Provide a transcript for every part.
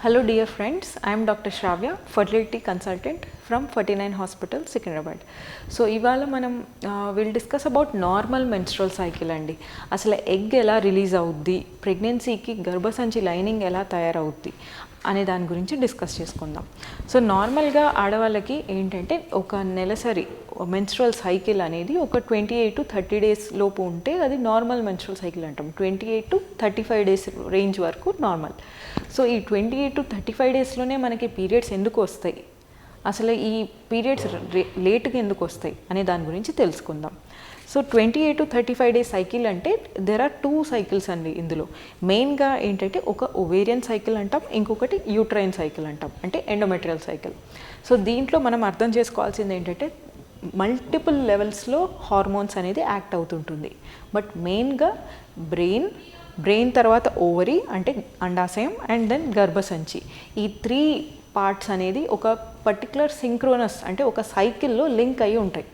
Hello dear friends, I am Dr. Shravya, fertility consultant from 49 Hospital, Secunderabad. So ఇవాళ మనం will discuss about normal menstrual cycle అండి. అసలు egg ఎలా release అవుద్ది, ప్రెగ్నెన్సీకి గర్భసంచి లైనింగ్ ఎలా తయారవుద్ది అనే దాని గురించి డిస్కస్ చేసుకుందాం. సో నార్మల్గా ఆడవాళ్ళకి ఏంటంటే ఒక నెలసరి మెన్స్ట్రల్ సైకిల్ అనేది ఒక 28 to 30 డేస్ లోపు ఉంటే అది నార్మల్ మెన్స్ట్రల్ సైకిల్ అంటాం. 28 to 35 డేస్ రేంజ్ వరకు నార్మల్. సో ఈ 28 to 35 డేస్లోనే మనకి పీరియడ్స్ ఎందుకు వస్తాయి, అసలు ఈ పీరియడ్స్ లేట్గా ఎందుకు వస్తాయి అనే దాని గురించి తెలుసుకుందాం. సో 28 to 35 డేస్ సైకిల్ అంటే దెర్ ఆర్ 2 సైకిల్స్ అండి. ఇందులో మెయిన్గా ఏంటంటే ఒక ఓవేరియన్ సైకిల్ అంటాం, ఇంకొకటి యూట్రైన్ సైకిల్ అంటాం, అంటే ఎండోమెట్రియల్ సైకిల్. సో దీంట్లో మనం అర్థం చేసుకోవాల్సింది ఏంటంటే మల్టిపుల్ లెవెల్స్లో హార్మోన్స్ అనేది యాక్ట్ అవుతుంటుంది. బట్ మెయిన్గా బ్రెయిన్ తర్వాత ఓవరీ అంటే అండాశయం అండ్ దెన్ గర్భసంచి, ఈ 3 పార్ట్స్ అనేది ఒక పర్టికులర్ సింక్రోనస్ అంటే ఒక సైకిల్లో లింక్ అయ్యి ఉంటాయి.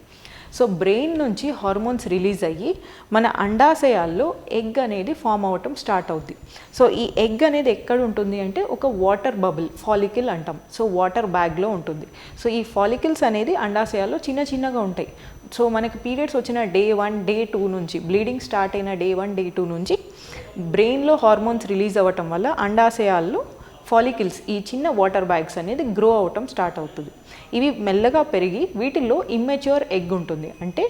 సో బ్రెయిన్ నుంచి హార్మోన్స్ రిలీజ్ అయ్యి మన అండాశయాల్లో ఎగ్ అనేది ఫామ్ అవ్వటం స్టార్ట్ అవుద్ది. సో ఈ ఎగ్ అనేది ఎక్కడ ఉంటుంది అంటే ఒక వాటర్ బబుల్ ఫాలికిల్ అంటాం. సో వాటర్ బ్యాగ్లో ఉంటుంది. సో ఈ ఫాలికిల్స్ అనేది అండాశయాల్లో చిన్నగా ఉంటాయి. సో మనకి పీరియడ్స్ వచ్చిన డే 1, డే 2 నుంచి, బ్లీడింగ్ స్టార్ట్ అయిన డే 1, డే 2 నుంచి బ్రెయిన్లో హార్మోన్స్ రిలీజ్ అవ్వటం వల్ల అండాశయాల్లో ఫాలికిల్స్, ఈ చిన్న వాటర్ బ్యాగ్స్ అనేది గ్రో అవటం స్టార్ట్ అవుతుంది. ఇవి మెల్లగా పెరిగి వీటిల్లో ఇమ్మెచ్యూర్ ఎగ్ ఉంటుంది, అంటే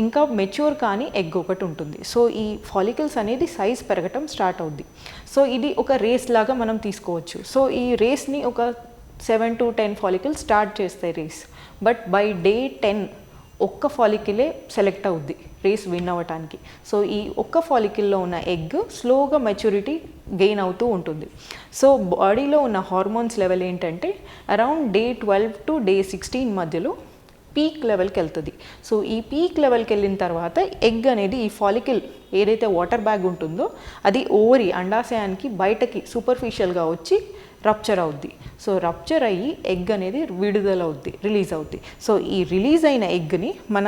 ఇంకా మెచ్యూర్ కానీ ఎగ్ ఒకటి ఉంటుంది. సో ఈ ఫాలికిల్స్ అనేది సైజ్ పెరగటం స్టార్ట్ అవుద్ది. సో ఇది ఒక రేస్ లాగా మనం తీసుకోవచ్చు. సో ఈ రేస్ని ఒక 7 to 10 ఫాలికిల్స్ స్టార్ట్ చేస్తాయి రేస్. బట్ బై డే 10 ఒక్క ఫాలికిలే సెలెక్ట్ అవుద్ది రేస్ విన్ అవ్వటానికి. సో ఈ ఒక్క ఫాలికిల్లో ఉన్న ఎగ్ స్లోగా మెచ్యూరిటీ గెయిన్ అవుతూ ఉంటుంది. సో బాడీలో ఉన్న హార్మోన్స్ లెవెల్ ఏంటంటే అరౌండ్ డే 12 to డే 16 మధ్యలో పీక్ లెవెల్కి వెళ్తుంది. సో ఈ పీక్ లెవెల్కి వెళ్ళిన తర్వాత ఎగ్ అనేది ఈ ఫాలికిల్ ఏదైతే వాటర్ బ్యాగ్ ఉంటుందో అది ఓవరీ అండాశయానికి బయటకి సూపర్ఫిషియల్గా వచ్చి రప్చర్ అవుద్ది. సో రప్చర్ అయ్యి ఎగ్ అనేది విడుదల అవుద్ది, రిలీజ్ అవుద్ది. సో ఈ రిలీజ్ అయిన ఎగ్ని మన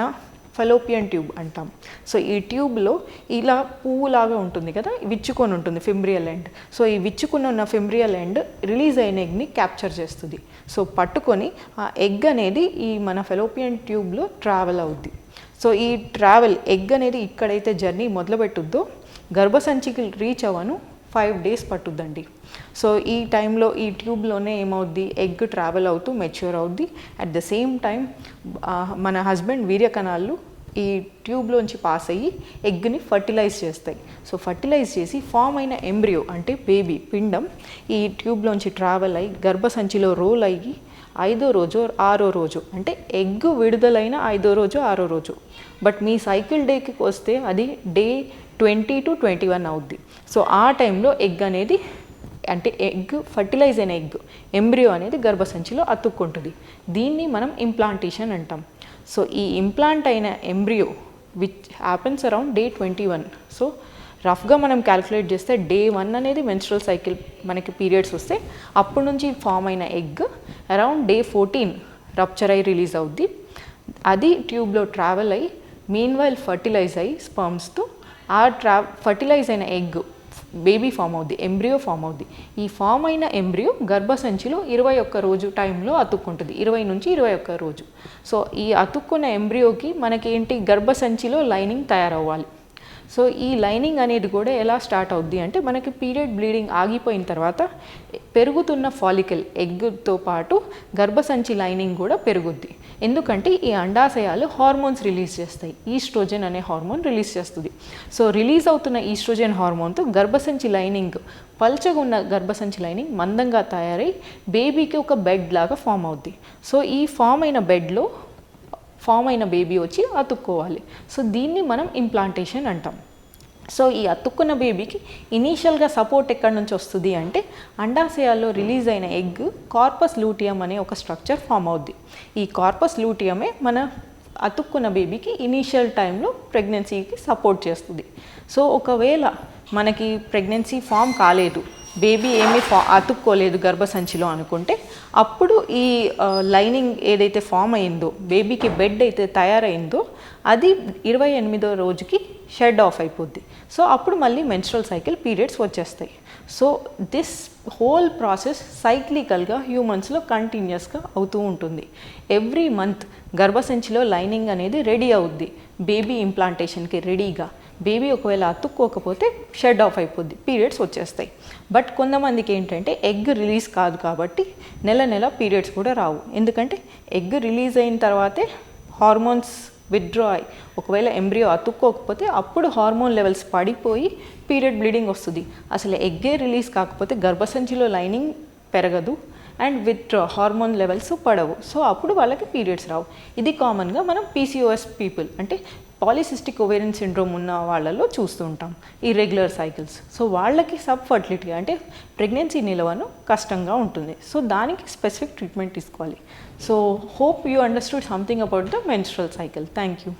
ఫెలోపియన్ ట్యూబ్ అంటాం. సో ఈ ట్యూబ్లో ఇలా పువ్వులాగా ఉంటుంది కదా, విచ్చుకొని ఉంటుంది ఫింబ్రియల్ ఎండ్. సో ఈ విచ్చుకొని ఉన్న ఫింబ్రియల్ ఎండ్ రిలీజ్ అయిన ఎగ్ని క్యాప్చర్ చేస్తుంది. సో పట్టుకొని ఆ ఎగ్ అనేది ఈ మన ఫెలోపియన్ ట్యూబ్లో ట్రావెల్ అవుద్ది. సో ఈ ట్రావెల్ ఎగ్ అనేది ఇక్కడైతే జర్నీ మొదలుపెట్టుద్దో గర్భసంచికి రీచ్ అవ్వను 5 డేస్ పట్టుద్దండి. సో ఈ టైంలో ఈ ట్యూబ్లోనే ఏమవుద్ది, ఎగ్ ట్రావెల్ అవుతూ మెచ్యూర్ అవుద్ది. అట్ ద సేమ్ టైం మన హస్బెండ్ వీర్యకణాలు ఈ ట్యూబ్లోంచి పాస్ అయ్యి ఎగ్ని ఫర్టిలైజ్ చేస్తాయి. సో ఫర్టిలైజ్ చేసి ఫామ్ అయిన ఎంబ్రియో అంటే బేబీ పిండం ఈ ట్యూబ్లోంచి ట్రావెల్ అయ్యి గర్భసంచిలో రోల్ అయ్యి 5వ రోజు 6వ రోజు అంటే ఎగ్ విడుదలైన 5వ రోజు 6వ రోజు. బట్ మీ సైకిల్ డేకి వస్తే అది డే 20 to 21 అవుద్ది. సో ఆ టైంలో ఎగ్ అనేది అంటే ఎగ్ ఫర్టిలైజ్ అయిన ఎగ్ ఎంబ్రియో అనేది గర్భసంచిలో అతుక్కుంటుంది. దీన్ని మనం ఇంప్లాంటేషన్ అంటాం. సో ఈ ఇంప్లాంట్ అయిన embryo which happens around day 21. So రఫ్గా మనం క్యాలిక్యులేట్ చేస్తే డే 1 అనేది మెన్స్ట్రల్ సైకిల్ మనకి పీరియడ్స్ వస్తే అప్పటి నుంచి ఫామ్ అయిన ఎగ్ అరౌండ్ డే 14 రప్చర్ అయ్యి రిలీజ్ అవుద్ది. అది ట్యూబ్లో ట్రావెల్ అయ్యి మీన్వైల్ ఫర్టిలైజ్ అయ్యి స్పర్మ్స్తో ఆ ఫర్టిలైజ్ అయిన ఎగ్ బేబీ ఫామ్ అవుద్ది, ఎంబ్రియో ఫామ్ అవుద్ది. ఈ ఫామ్ అయిన ఎంబ్రియో గర్భసంచిలో 21 రోజు టైంలో అతుక్కుంటుంది, 20 నుంచి 21 రోజు. సో ఈ అతుక్కున్న ఎంబ్రియోకి మనకేంటి, గర్భసంచిలో లైనింగ్ తయారవ్వాలి. సో ఈ లైనింగ్ అనేది కూడా ఎలా స్టార్ట్ అవుద్ది అంటే మనకి పీరియడ్ బ్లీడింగ్ ఆగిపోయిన తర్వాత పెరుగుతున్న ఫాలికల్ ఎగ్తో పాటు గర్భసంచి లైనింగ్ కూడా పెరుగుద్ది. ఎందుకంటే ఈ అండాశయాలు హార్మోన్స్ రిలీజ్ చేస్తాయి, ఈస్ట్రోజన్ అనే హార్మోన్ రిలీజ్ చేస్తుంది. సో రిలీజ్ అవుతున్న ఈస్ట్రోజన్ హార్మోన్తో గర్భసంచి లైనింగ్, పల్చగా ఉన్న గర్భసంచి లైనింగ్ మందంగా తయారై బేబీకి ఒక బెడ్ లాగా ఫామ్ అవుద్ది. సో ఈ ఫామ్ అయిన బెడ్లో ఫామ్ అయిన బేబీ వచ్చి అతుక్కోవాలి. సో దీన్ని మనం ఇంప్లాంటేషన్ అంటాం. సో ఈ అతుక్కున్న బేబీకి ఇనీషియల్గా సపోర్ట్ ఎక్కడి నుంచి వస్తుంది అంటే అండాశయాల్లో రిలీజ్ అయిన ఎగ్ కార్పస్ లూటియం అనే ఒక స్ట్రక్చర్ ఫామ్ అవుద్ది. ఈ కార్పస్ లూటియమే మన అతుక్కున్న బేబీకి ఇనీషియల్ టైంలో ప్రెగ్నెన్సీకి సపోర్ట్ చేస్తుంది. సో ఒకవేళ మనకి ప్రెగ్నెన్సీ ఫామ్ కాలేదు, బేబీ ఏమీ అతుక్కోలేదు గర్భసంచిలో అనుకుంటే అప్పుడు ఈ లైనింగ్ ఏదైతే ఫామ్ అయిందో, బేబీకి బెడ్ అయితే తయారైందో అది 28వ రోజుకి షెడ్ ఆఫ్ అయిపోద్ది. సో అప్పుడు మళ్ళీ మెన్స్ట్రల్ సైకిల్ పీరియడ్స్ వచ్చేస్తాయి. సో దిస్ హోల్ ప్రాసెస్ సైక్లికల్గా హ్యూమన్స్లో కంటిన్యూస్గా అవుతూ ఉంటుంది. ఎవ్రీ మంత్ గర్భసంచిలో లైనింగ్ అనేది రెడీ అవుద్ది బేబీ ఇంప్లాంటేషన్కి రెడీగా. బేబీ ఒకవేళ అతుక్కోకపోతే షెడ్ ఆఫ్ అయిపోద్ది, పీరియడ్స్ వచ్చేస్తాయి. బట్ కొంతమందికి ఏంటంటే ఎగ్ రిలీజ్ కాదు కాబట్టి నెల నెల పీరియడ్స్ కూడా రావు. ఎందుకంటే ఎగ్ రిలీజ్ అయిన తర్వాతే హార్మోన్స్ విత్డ్రా అయ్యి ఒకవేళ ఎంబ్రియో అతుక్కోకపోతే అప్పుడు హార్మోన్ లెవెల్స్ పడిపోయి పీరియడ్ బ్లీడింగ్ వస్తుంది. అసలు ఎగ్గే రిలీజ్ కాకపోతే గర్భసంచిలో లైనింగ్ పెరగదు అండ్ విత్డ్రా హార్మోన్ లెవెల్స్ పడవు. సో అప్పుడు వాళ్ళకి పీరియడ్స్ రావు. ఇది కామన్గా మనం పీసీఓఎస్ పీపుల్ అంటే పాలిసిస్టిక్ ఓవేరియన్ సిండ్రోమ్ ఉన్న వాళ్ళలో చూస్తూ ఉంటాం ఇర్రెగ్యులర్ సైకిల్స్. సో వాళ్ళకి సబ్ ఫర్టిలిటీ అంటే ప్రెగ్నెన్సీ నిలవను కష్టంగా ఉంటుంది. సో దానికి స్పెసిఫిక్ ట్రీట్మెంట్ తీసుకోవాలి. So hope you understood something about the menstrual cycle. Thank you.